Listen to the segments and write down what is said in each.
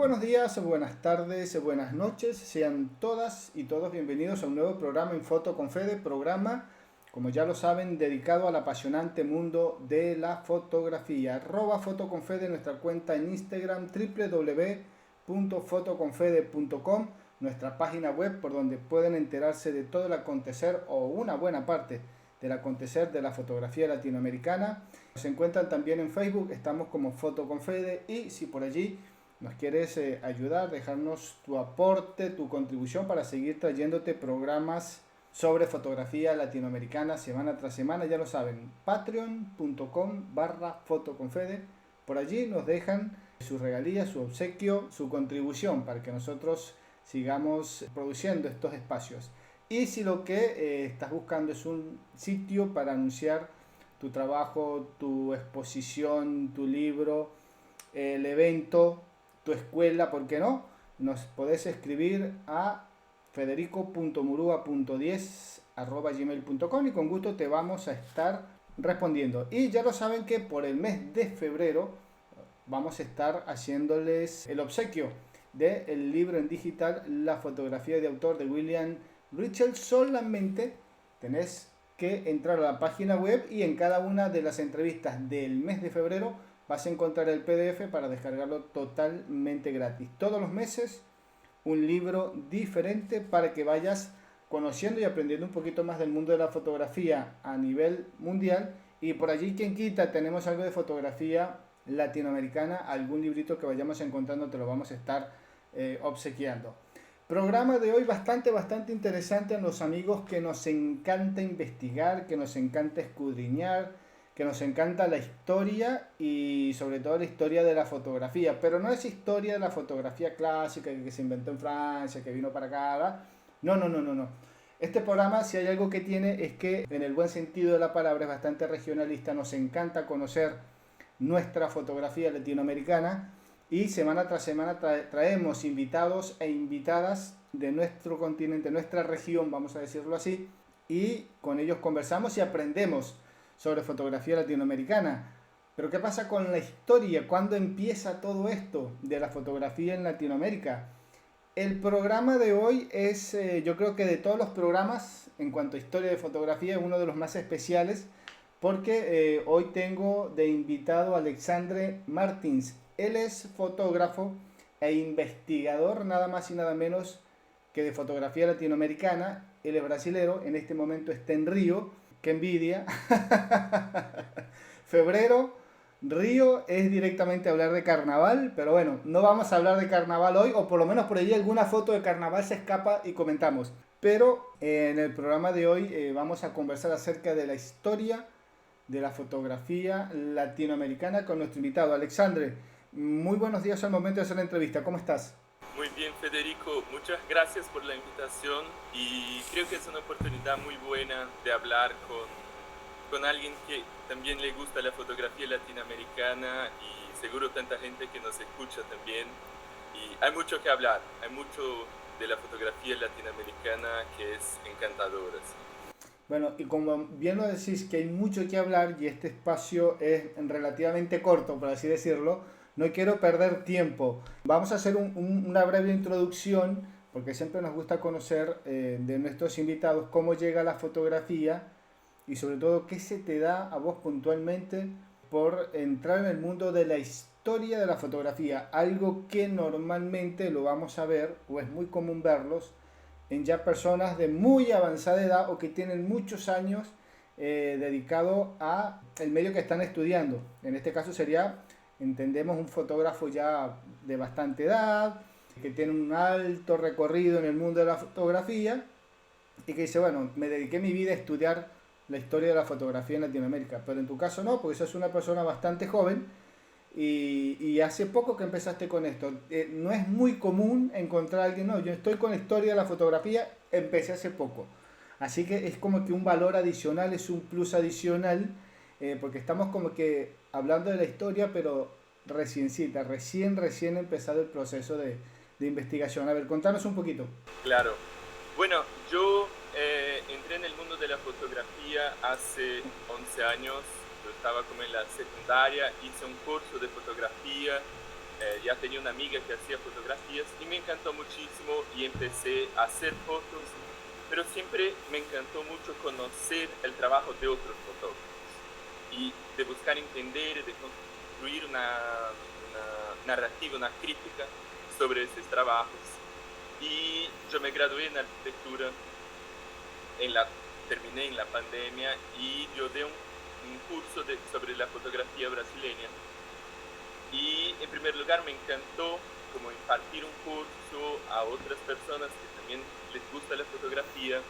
buenos días, buenas tardes, buenas noches. Sean todas y todos bienvenidos a un nuevo programa en Foto con Fede, programa, como ya lo saben, dedicado al apasionante mundo de la fotografía. @Foto con Fede, nuestra cuenta en Instagram, www.fotoconfede.com, nuestra página web por donde pueden enterarse de todo el acontecer o una buena parte del acontecer de la fotografía latinoamericana. Se encuentran también en Facebook, estamos como Foto con Fede, y si por allí nos quieres ayudar, dejarnos tu aporte, tu contribución para seguir trayéndote programas sobre fotografía latinoamericana semana tras semana, ya lo saben, patreon.com/fotoconfede. Por allí nos dejan su regalía, su obsequio, su contribución para que nosotros sigamos produciendo estos espacios. Y si lo que estás buscando es un sitio para anunciar tu trabajo, tu exposición, tu libro, el evento, tu escuela, ¿por qué no? Nos podés escribir a federico.murua.10@gmail.com y con gusto te vamos a estar respondiendo. Y ya lo saben que por el mes de febrero vamos a estar haciéndoles el obsequio del libro en digital La fotografía de autor de William Richel. Solamente tenés que entrar a la página web y en cada una de las entrevistas del mes de febrero vas a encontrar el PDF para descargarlo totalmente gratis. Todos los meses un libro diferente para que vayas conociendo y aprendiendo un poquito más del mundo de la fotografía a nivel mundial. Y por allí, quien quita, tenemos algo de fotografía latinoamericana, algún librito que vayamos encontrando te lo vamos a estar obsequiando. Programa de hoy bastante interesante a los amigos que nos encanta investigar, que nos encanta escudriñar, que nos encanta la historia y sobre todo la historia de la fotografía, pero no es historia de la fotografía clásica que se inventó en Francia, que vino para acá, ¿verdad? No. Este programa, si hay algo que tiene, es que en el buen sentido de la palabra es bastante regionalista, nos encanta conocer nuestra fotografía latinoamericana y semana tras semana traemos invitados e invitadas de nuestro continente, nuestra región, vamos a decirlo así, y con ellos conversamos y aprendemos sobre fotografía latinoamericana. Pero ¿qué pasa con la historia? ¿Cuándo empieza todo esto de la fotografía en Latinoamérica? El programa de hoy es, yo creo que de todos los programas en cuanto a historia de fotografía, es uno de los más especiales porque hoy tengo de invitado a Alexandre Martins. Él es fotógrafo e investigador nada más y nada menos que de fotografía latinoamericana. Él es brasilero, en este momento está en Río. ¡Qué envidia! Febrero, Río es directamente hablar de carnaval, pero bueno, no vamos a hablar de carnaval hoy, o por lo menos por allí alguna foto de carnaval se escapa y comentamos. Pero en el programa de hoy vamos a conversar acerca de la historia de la fotografía latinoamericana con nuestro invitado, Alexandre. Muy buenos días al momento de hacer la entrevista, ¿cómo estás? Muy bien, Federico, muchas gracias por la invitación y creo que es una oportunidad muy buena de hablar con alguien que también le gusta la fotografía latinoamericana y seguro tanta gente que nos escucha también. Y hay mucho que hablar, hay mucho de la fotografía latinoamericana que es encantadora. ¿Sí? Bueno, y como bien lo decís que hay mucho que hablar y este espacio es relativamente corto, por así decirlo, no quiero perder tiempo. Vamos a hacer una breve introducción, porque siempre nos gusta conocer de nuestros invitados cómo llega la fotografía y sobre todo qué se te da a vos puntualmente por entrar en el mundo de la historia de la fotografía, algo que normalmente lo vamos a ver o es muy común verlos en ya personas de muy avanzada edad o que tienen muchos años dedicado a el medio que están estudiando. En este caso sería, entendemos, un fotógrafo ya de bastante edad, que tiene un alto recorrido en el mundo de la fotografía y que dice, bueno, me dediqué mi vida a estudiar la historia de la fotografía en Latinoamérica, pero en tu caso no, porque sos una persona bastante joven y hace poco que empezaste con esto. No es muy común encontrar a alguien, no, yo estoy con la historia de la fotografía, empecé hace poco. Así que es como que un valor adicional, es un plus adicional, porque estamos como que hablando de la historia, pero reciencita, recién empezado el proceso de investigación. A ver, contanos un poquito. Claro. Bueno, yo entré en el mundo de la fotografía hace 11 años. Yo estaba como en la secundaria, hice un curso de fotografía ya tenía una amiga que hacía fotografías y me encantó muchísimo y empecé a hacer fotos, pero siempre me encantó mucho conocer el trabajo de otros fotógrafos y de buscar entender, de construir una narrativa, una crítica sobre esos trabajos. Y yo me gradué en arquitectura, terminé en la pandemia y yo di un curso sobre la fotografía brasileña. Y en primer lugar me encantó como impartir un curso a otras personas que también les gusta la fotografía,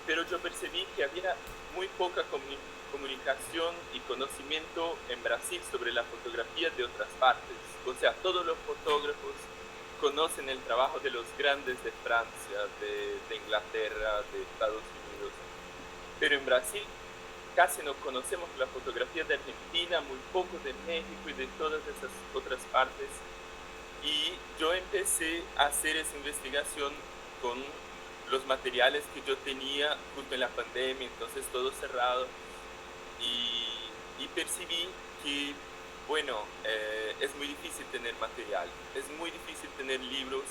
pero yo percibí que había muy poca comunicación y conocimiento en Brasil sobre la fotografía de otras partes. O sea, todos los fotógrafos conocen el trabajo de los grandes de Francia, de Inglaterra, de Estados Unidos, pero en Brasil casi no conocemos la fotografía de Argentina, muy poco de México y de todas esas otras partes. Y yo empecé a hacer esa investigación con los materiales que yo tenía justo en la pandemia, entonces todo cerrado. Y percibí que, bueno, es muy difícil tener material, es muy difícil tener libros.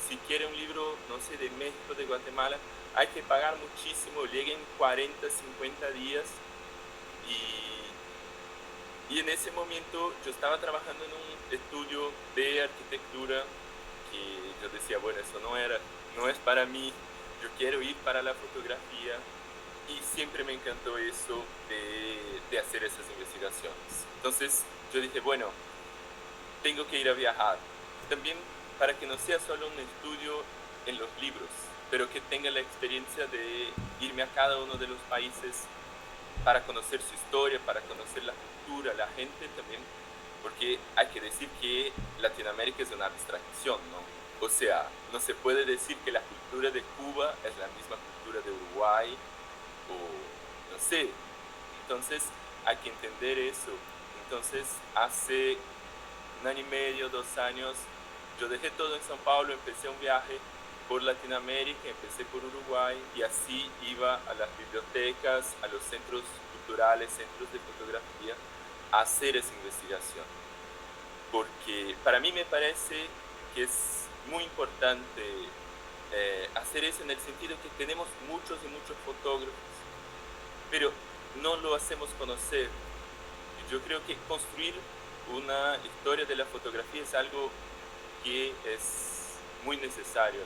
Si quiere un libro, no sé, de México, de Guatemala, hay que pagar muchísimo, lleguen 40, 50 días. Y en ese momento yo estaba trabajando en un estudio de arquitectura que yo decía, bueno, eso no es para mí, yo quiero ir para la fotografía y siempre me encantó eso de hacer esas investigaciones. Entonces yo dije, bueno, tengo que ir a viajar, también para que no sea solo un estudio en los libros, pero que tenga la experiencia de irme a cada uno de los países para conocer su historia, para conocer la cultura, la gente también, porque hay que decir que Latinoamérica es una abstracción, ¿no? O sea, no se puede decir que la cultura de Cuba es la misma cultura de Uruguay, o no sé. Entonces, hay que entender eso. Entonces, hace 1 año y medio, 2 años, yo dejé todo en São Paulo, empecé un viaje por Latinoamérica, empecé por Uruguay y así iba a las bibliotecas, a los centros culturales, centros de fotografía, a hacer esa investigación. Porque para mí me parece que es muy importante hacer eso en el sentido que tenemos muchos y muchos fotógrafos, pero no lo hacemos conocer. Yo creo que construir una historia de la fotografía es algo que es muy necesario.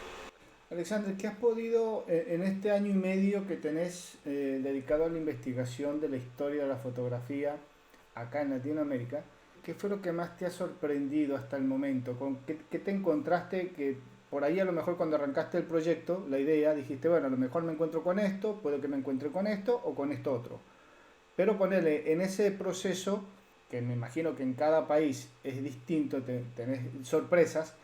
Alexander, ¿qué has podido en este año y medio que tenés dedicado a la investigación de la historia de la fotografía acá en Latinoamérica? ¿Qué fue lo que más te ha sorprendido hasta el momento? ¿Qué te encontraste que por ahí a lo mejor cuando arrancaste el proyecto, la idea, dijiste, bueno, a lo mejor me encuentro con esto, puedo que me encuentre con esto o con esto otro? Pero ponerle en ese proceso, que me imagino que en cada país es distinto, tenés sorpresas,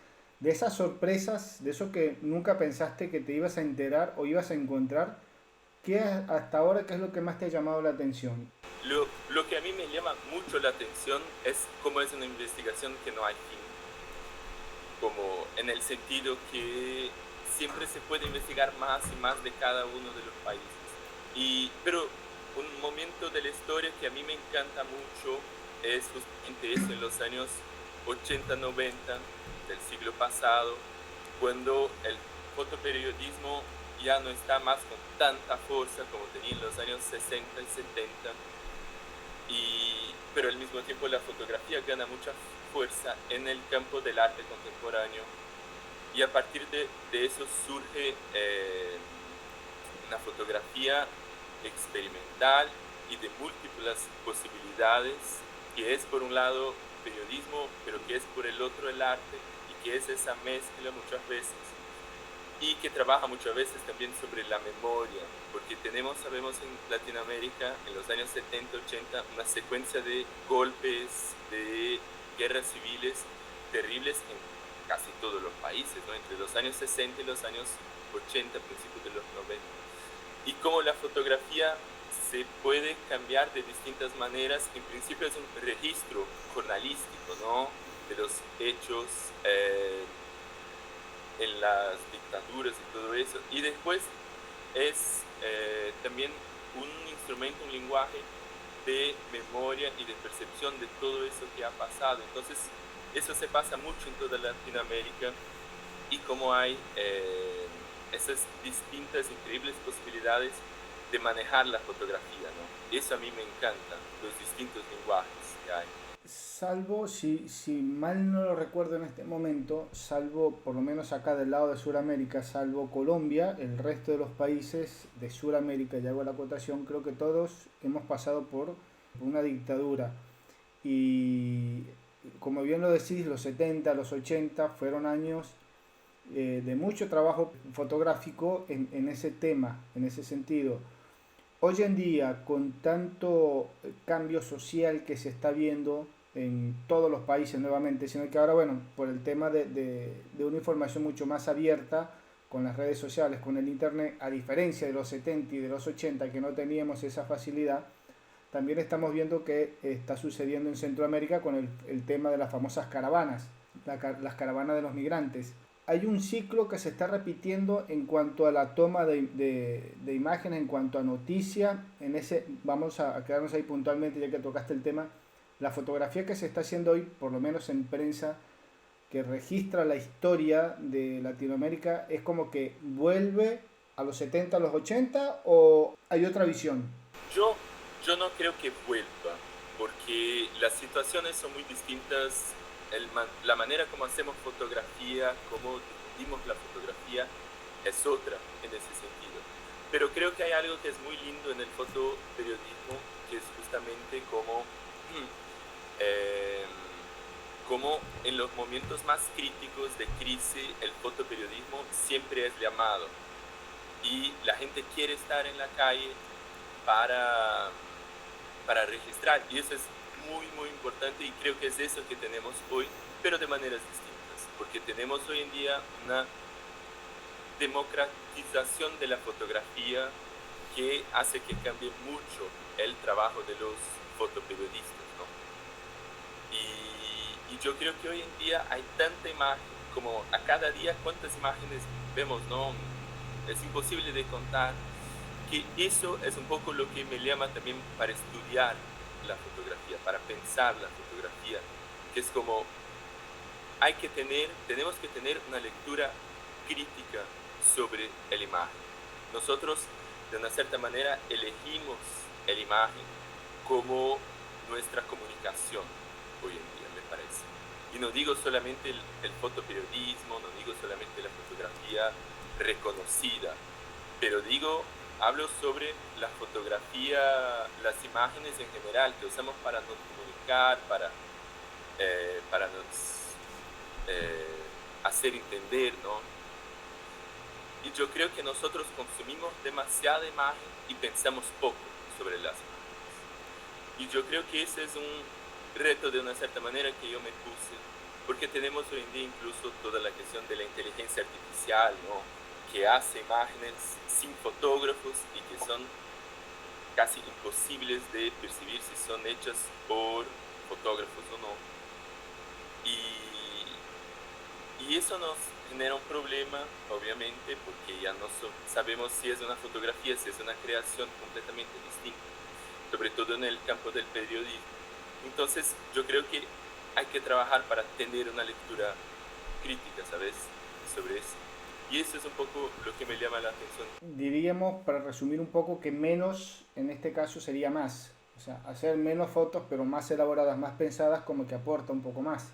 de esas sorpresas, de eso que nunca pensaste que te ibas a enterar o ibas a encontrar, ¿qué hasta ahora qué es lo que más te ha llamado la atención? Lo que a mí me llama mucho la atención es cómo es una investigación que no hay fin, como en el sentido que siempre se puede investigar más y más de cada uno de los países. Pero un momento de la historia que a mí me encanta mucho es justamente eso, en los años 80, 90 del siglo pasado, cuando el fotoperiodismo ya no está más con tanta fuerza como tenía en los años 60 y 70, pero al mismo tiempo la fotografía gana mucha fuerza en el campo del arte contemporáneo, y a partir de eso surge una fotografía experimental y de múltiples posibilidades, que es por un lado periodismo, pero que es por el otro el arte, y que es esa mezcla muchas veces, y que trabaja muchas veces también sobre la memoria, porque sabemos en Latinoamérica en los años 70, 80, una secuencia de golpes, de guerras civiles terribles en casi todos los países, ¿no? Entre los años 60 y los años 80, principios de los 90. Y cómo la fotografía se puede cambiar de distintas maneras. En principio es un registro jornalístico, ¿no?, de los hechos en las dictaduras y todo eso. Y después es también un instrumento, un lenguaje de memoria y de percepción de todo eso que ha pasado. Entonces, eso se pasa mucho en toda Latinoamérica y como hay esas distintas, increíbles posibilidades de manejar la fotografía, ¿no? Eso a mí me encanta, los distintos lenguajes que hay. Salvo, si mal no lo recuerdo en este momento, salvo por lo menos acá del lado de Sudamérica, salvo Colombia, el resto de los países de Sudamérica, ya hago la acotación, creo que todos hemos pasado por una dictadura. Y como bien lo decís, los 70 los 80 fueron años de mucho trabajo fotográfico en ese tema, en ese sentido. Hoy en día, con tanto cambio social que se está viendo en todos los países nuevamente, sino que ahora, bueno, por el tema de una información mucho más abierta con las redes sociales, con el internet, a diferencia de los 70 y de los 80 que no teníamos esa facilidad, también estamos viendo que está sucediendo en Centroamérica con el tema de las famosas caravanas, las caravanas de los migrantes. Hay un ciclo que se está repitiendo en cuanto a la toma de imágenes, en cuanto a noticia. En ese, vamos a quedarnos ahí puntualmente, ya que tocaste el tema. La fotografía que se está haciendo hoy, por lo menos en prensa, que registra la historia de Latinoamérica, es como que vuelve a los 70, a los 80, o hay otra visión. Yo, yo no creo que vuelva, porque las situaciones son muy distintas, la manera como hacemos fotografía, cómo difundimos la fotografía, es otra en ese sentido. Pero creo que hay algo que es muy lindo en el fotoperiodismo, que es justamente eh, como en los momentos más críticos de crisis, el fotoperiodismo siempre es llamado y la gente quiere estar en la calle para, para registrar. Y eso es muy, muy importante y creo que es eso que tenemos hoy, pero de maneras distintas, porque tenemos hoy en día una democratización de la fotografía que hace que cambie mucho el trabajo de los fotoperiodistas, ¿no? Y yo creo que hoy en día hay tanta imagen, como a cada día cuántas imágenes vemos, ¿no? Es imposible de contar, que eso es un poco lo que me llama también para estudiar la fotografía, para pensar la fotografía, que es como tenemos que tener una lectura crítica sobre la imagen. Nosotros, de una cierta manera, elegimos la imagen como nuestra comunicación hoy en día, me parece. Y no digo solamente el fotoperiodismo, no digo solamente la fotografía reconocida, pero hablo sobre la fotografía, las imágenes en general que usamos para nos comunicar, para nos hacer entender, ¿no? Y yo creo que nosotros consumimos demasiada imagen y pensamos poco sobre las imágenes. Y yo creo que ese es un reto de una cierta manera que yo me puse, porque tenemos hoy en día incluso toda la cuestión de la inteligencia artificial, ¿no? Que hace imágenes sin fotógrafos y que son casi imposibles de percibir si son hechas por fotógrafos o no. Y eso nos genera un problema, obviamente, porque ya no sabemos si es una fotografía, si es una creación completamente distinta, sobre todo en el campo del periodismo. Entonces, yo creo que hay que trabajar para tener una lectura crítica, ¿sabes?, sobre eso. Y eso es un poco lo que me llama la atención. Diríamos, para resumir un poco, que menos, en este caso, sería más. O sea, hacer menos fotos, pero más elaboradas, más pensadas, como que aporta un poco más.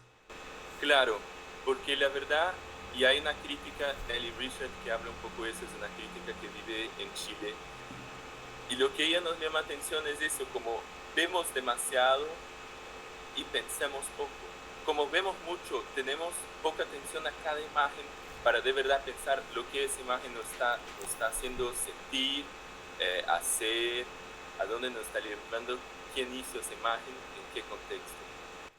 Claro, porque la verdad, y hay una crítica, Ellie Richard, que habla un poco de eso, es una crítica que vive en Chile, y lo que ella nos llama atención es eso, como vemos demasiado y pensamos poco. Como vemos mucho, tenemos poca atención a cada imagen para de verdad pensar lo que esa imagen nos está haciendo sentir, hacer, a dónde nos está llevando, quién hizo esa imagen, en qué contexto.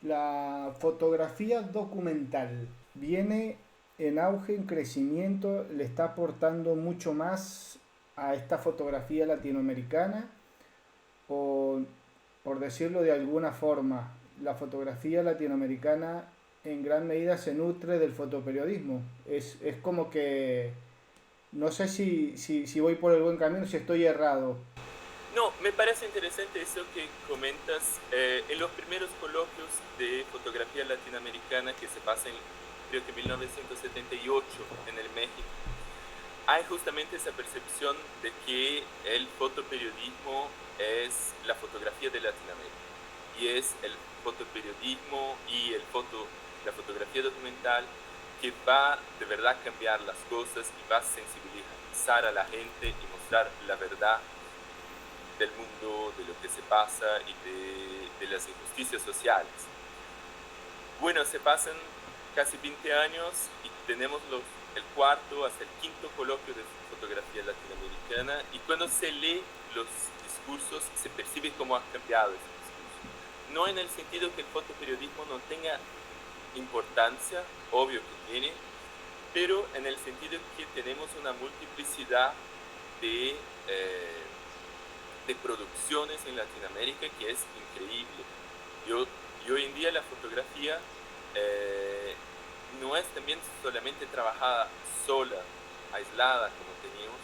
La fotografía documental viene en auge, en crecimiento, le está aportando mucho más a esta fotografía latinoamericana, o, por decirlo de alguna forma, la fotografía latinoamericana en gran medida se nutre del fotoperiodismo. Es como que, no sé si voy por el buen camino, si estoy errado. No, me parece interesante eso que comentas. En los primeros coloquios de fotografía latinoamericana que se pasan, creo que 1978 en el México, hay justamente esa percepción de que el fotoperiodismo es la fotografía de Latinoamérica y es el fotoperiodismo y la fotografía documental que va de verdad a cambiar las cosas y va a sensibilizar a la gente y mostrar la verdad del mundo, de lo que se pasa y de las injusticias sociales. Bueno, se pasan casi 20 años y tenemos el cuarto hasta el quinto coloquio de fotografía latinoamericana, y cuando se lee los discursos se percibe cómo ha cambiado ese discurso. No en el sentido que el fotoperiodismo no tenga importancia, obvio que tiene, pero en el sentido que tenemos una multiplicidad de producciones en Latinoamérica que es increíble. Y hoy en día la fotografía no es también solamente trabajada sola, aislada como teníamos,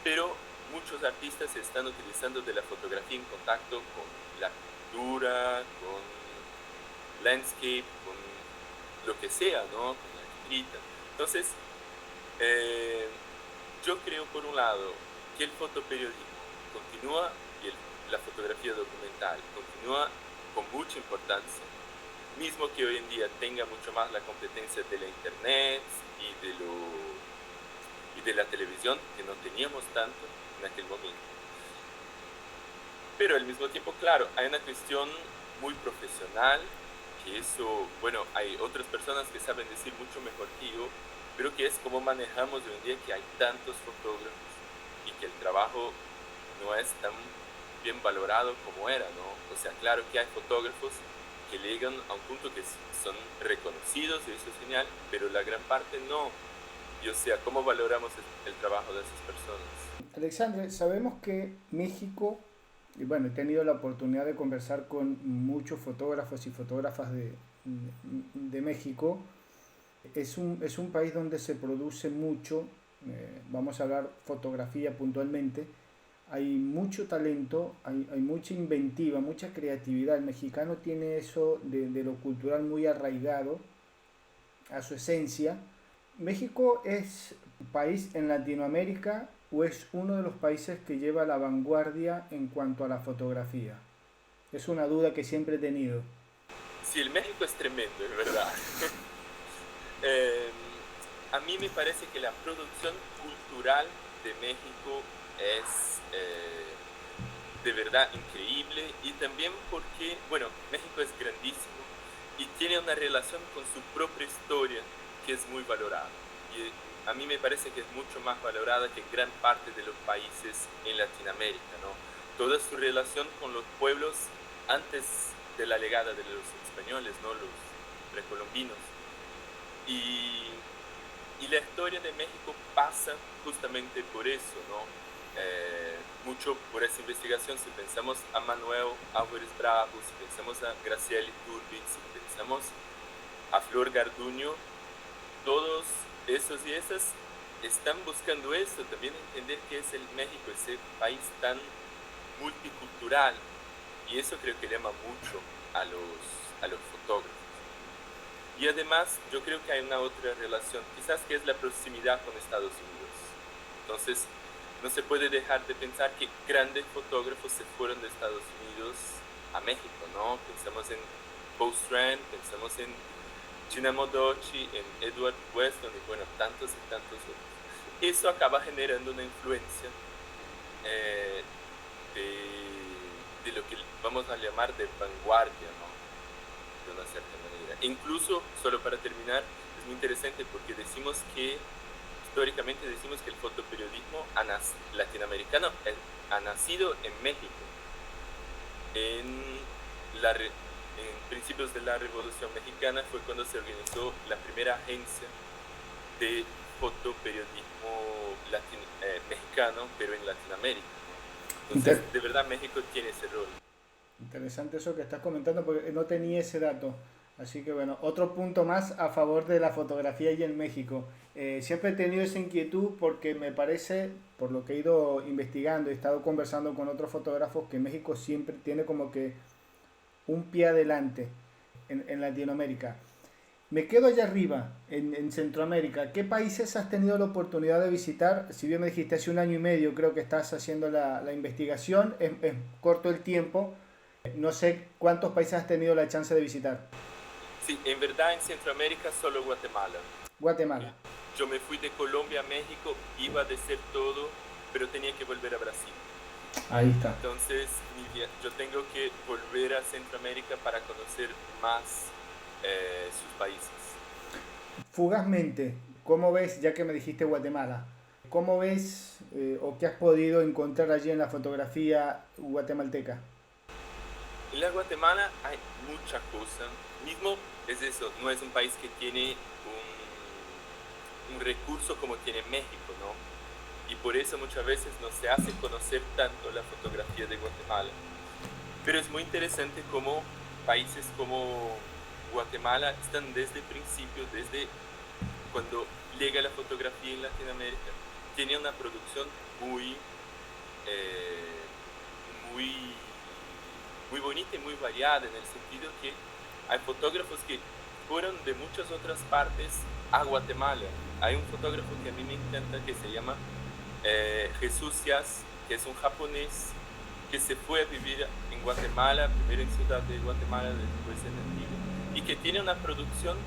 pero muchos artistas se están utilizando de la fotografía en contacto con la cultura, con landscape, con lo que sea, ¿no? Con la escrita. Entonces, yo creo por un lado que el fotoperiodismo continúa y la fotografía documental continúa con mucha importancia, mismo que hoy en día tenga mucho más la competencia de la internet y de la televisión, que no teníamos tanto en aquel momento. Pero al mismo tiempo, claro, hay una cuestión muy profesional, que eso, bueno, hay otras personas que saben decir mucho mejor que yo, pero que es cómo manejamos hoy en día que hay tantos fotógrafos y que el trabajo no es tan bien valorado como era, ¿no? O sea, claro que hay fotógrafos que llegan a un punto que son reconocidos y eso es genial, pero la gran parte no. Y o sea, ¿cómo valoramos el trabajo de esas personas? Alexandre, sabemos que México, y bueno, he tenido la oportunidad de conversar con muchos fotógrafos y fotógrafas de México. Es un país donde se produce mucho, vamos a hablar fotografía puntualmente, hay mucho talento, hay mucha inventiva, mucha creatividad. El mexicano tiene eso de lo cultural muy arraigado a su esencia. ¿México es país en Latinoamérica o es uno de los países que lleva la vanguardia en cuanto a la fotografía? Es una duda que siempre he tenido. Sí, el México es tremendo, es verdad. eh, a mí me parece que la producción cultural de México es de verdad increíble, y también porque, bueno, México es grandísimo y tiene una relación con su propia historia que es muy valorada. Y a mí me parece que es mucho más valorada que gran parte de los países en Latinoamérica, ¿no? Toda su relación con los pueblos antes de la llegada de los españoles, ¿no? Los precolombinos. Y, y la historia de México pasa justamente por eso, ¿no? Mucho por esa investigación. Si pensamos a Manuel Álvarez Bravo, si pensamos a Graciela Iturbide, si pensamos a Flor Garduño, todos esos y esas están buscando eso, también entender qué es el México, ese país tan multicultural, y eso creo que llama mucho a los fotógrafos. Y además yo creo que hay una otra relación, quizás, que es la proximidad con Estados Unidos. Entonces, no se puede dejar de pensar que grandes fotógrafos se fueron de Estados Unidos a México, ¿no? Pensamos en Paul Strand, pensamos en Gina Modotti, en Edward Weston y bueno, tantos y tantos otros. Eso acaba generando una influencia de lo que vamos a llamar de vanguardia, ¿no? De una cierta manera. E incluso, solo para terminar, es muy interesante porque históricamente decimos que el fotoperiodismo latinoamericano ha nacido en México, en principios de la Revolución Mexicana fue cuando se organizó la primera agencia de fotoperiodismo mexicano, pero en Latinoamérica. Entonces, de verdad, México tiene ese rol. Interesante eso que estás comentando porque no tenía ese dato. Así que bueno, otro punto más a favor de la fotografía allí en México. Siempre he tenido esa inquietud porque me parece, por lo que he ido investigando, he estado conversando con otros fotógrafos, que México siempre tiene como que un pie adelante en Latinoamérica. Me quedo allá arriba, en Centroamérica. ¿Qué países has tenido la oportunidad de visitar? Si bien me dijiste hace un año y medio, creo que estás haciendo la investigación, es corto el tiempo. No sé cuántos países has tenido la chance de visitar. Sí, en verdad en Centroamérica solo Guatemala. Guatemala. Yo me fui de Colombia a México, iba a hacer todo, pero tenía que volver a Brasil. Ahí está. Entonces, yo tengo que volver a Centroamérica para conocer más sus países. Fugazmente, ¿cómo ves, ya que me dijiste Guatemala, cómo ves o qué has podido encontrar allí en la fotografía guatemalteca? En la Guatemala hay mucha cosa. Mismo es eso, no es un país que tiene un recurso como tiene México, ¿no? Y por eso muchas veces no se hace conocer tanto la fotografía de Guatemala. Pero es muy interesante cómo países como Guatemala están desde el principio, desde cuando llega la fotografía en Latinoamérica, tiene una producción eh, muy, muy bonita y muy variada, en el sentido que hay fotógrafos que fueron de muchas otras partes a Guatemala. Hay un fotógrafo que a mí me encanta que se llama Jesús Yas, que es un japonés que se fue a vivir en Guatemala, primero en Ciudad de Guatemala, después en Antigua, y que tiene una producción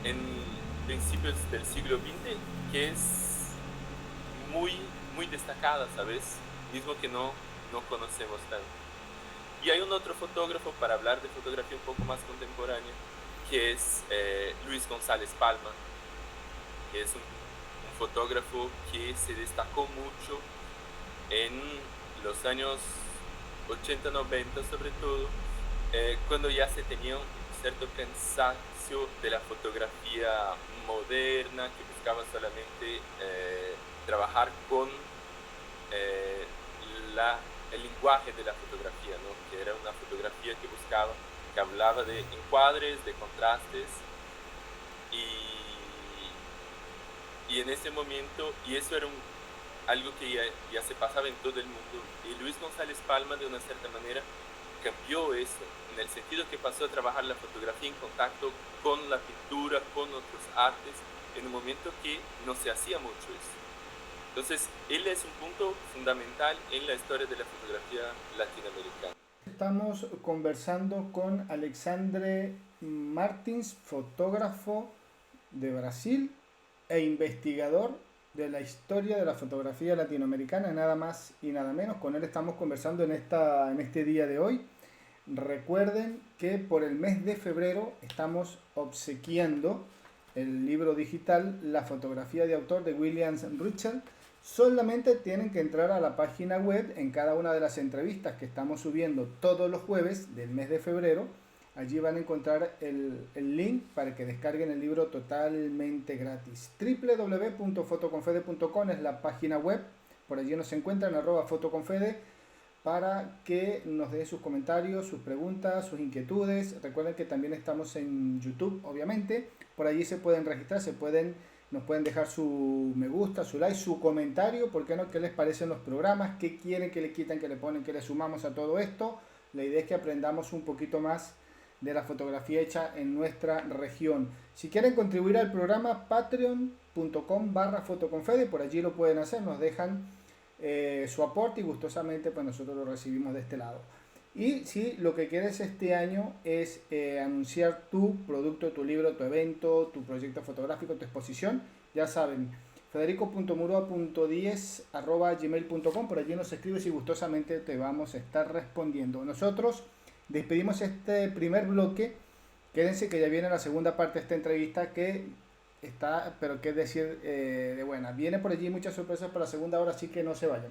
en principios del siglo XX que es muy, muy destacada, ¿sabes? Mismo que no conocemos tanto. Y hay un otro fotógrafo, para hablar de fotografía un poco más contemporánea, que es Luis González Palma, que es un fotógrafo que se destacó mucho en los años 80-90 sobre todo, cuando ya se tenía un cierto cansancio de la fotografía moderna, que buscaba solamente trabajar con eh, el lenguaje de la fotografía, ¿no? Que era una fotografía que hablaba de encuadres, de contrastes, y en ese momento, y eso era algo que ya se pasaba en todo el mundo, y Luis González Palma de una cierta manera cambió eso, en el sentido que pasó a trabajar la fotografía en contacto con la pintura, con otros artes, en un momento que no se hacía mucho eso. Entonces, él es un punto fundamental en la historia de la fotografía latinoamericana. Estamos conversando con Alexandre Martins, fotógrafo de Brasil e investigador de la historia de la fotografía latinoamericana, nada más y nada menos. Con él estamos conversando en este día de hoy. Recuerden que por el mes de febrero estamos obsequiando el libro digital La fotografía de autor de William Richard. Solamente tienen que entrar a la página web en cada una de las entrevistas que estamos subiendo todos los jueves del mes de febrero. Allí van a encontrar el link para que descarguen el libro totalmente gratis. www.fotoconfede.com es la página web. Por allí nos encuentran @fotoconfede para que nos den sus comentarios, sus preguntas, sus inquietudes. Recuerden que también estamos en YouTube, obviamente. Por allí se pueden registrar, nos pueden dejar su me gusta, su like, su comentario, ¿por qué no? ¿Qué les parecen los programas? ¿Qué quieren que le quiten, que le ponen, que le sumamos a todo esto? La idea es que aprendamos un poquito más de la fotografía hecha en nuestra región. Si quieren contribuir al programa, patreon.com/fotoconfede, por allí lo pueden hacer, nos dejan su aporte y gustosamente pues nosotros lo recibimos de este lado. Y si lo que quieres este año es anunciar tu producto, tu libro, tu evento, tu proyecto fotográfico, tu exposición, ya saben, federico.murua.10@gmail.com, por allí nos escribes y gustosamente te vamos a estar respondiendo. Nosotros despedimos este primer bloque. Quédense que ya viene la segunda parte de esta entrevista que está, pero qué decir de buena. Viene por allí muchas sorpresas para la segunda hora, así que no se vayan.